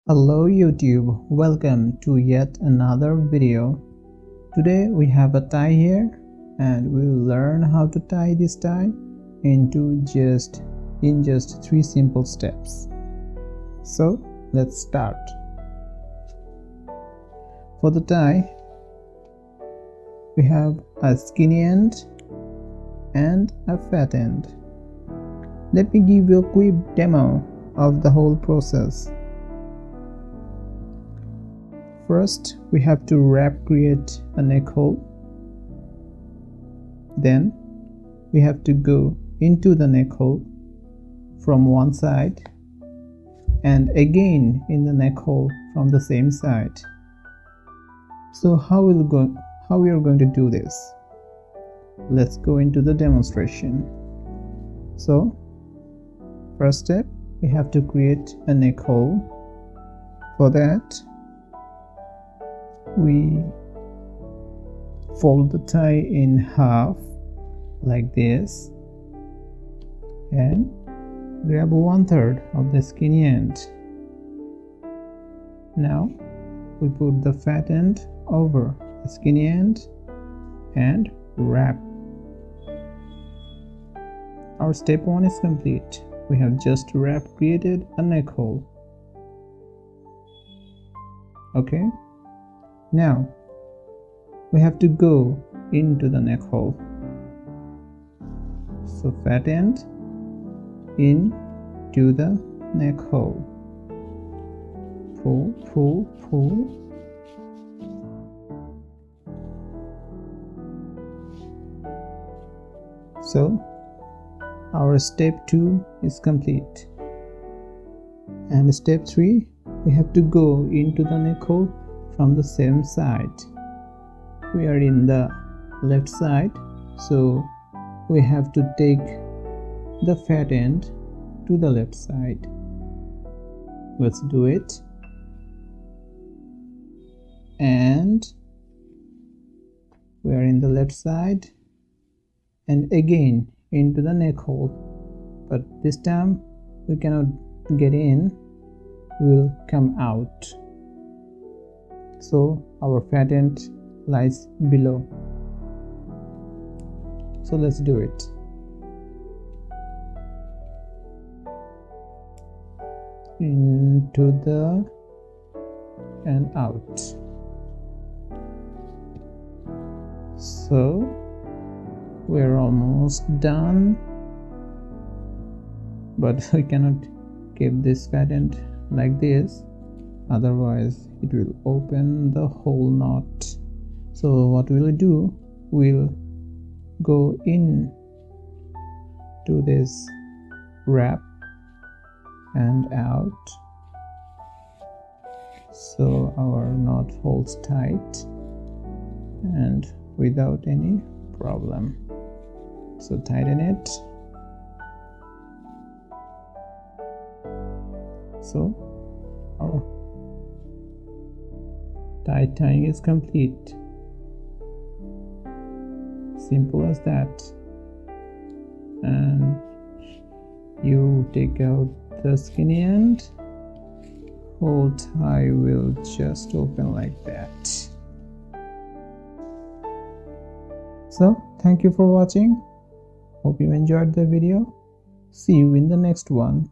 Hello YouTube, welcome to yet another video. Today we have a tie here and we will learn how to tie this tie in just 3 simple steps. So let's start. For the tie we have a skinny end and a fat end. Let me give you a quick demo of the whole process. First, we have to create a neck hole. Then, we have to go into the neck hole from one side and again in the neck hole from the same side. So how we are going to do this? Let's go into the demonstration. So, first step, we have to create a neck hole. For that, we fold the tie in half like this and grab 1/3 of the skinny end. Now we put the fat end over the skinny end and wrap. Our step 1 is complete. We have just created a neck hole. Okay. Now we have to go into the neck hole. So fat end into the neck hole. Pull, pull, pull. So our step 2 is complete. And step 3, we have to go into the neck hole from the same side. We are in the left side, so we have to take the fat end to the left side. Let's do it. And we are in the left side and again into the neck hole, but this time we cannot get in, we'll come out. So our fat end lies below. So let's do it. Into the and out. So we're almost done, but we cannot keep this fat end like this, otherwise it will open the whole knot. So what we'll do, we'll go in to this wrap and out, so our knot holds tight and without any problem. So tighten it. So our tie tying is complete. Simple as that. And you take out the skinny end, whole tie will just open like that. So thank you for watching. Hope you enjoyed the video. See you in the next one.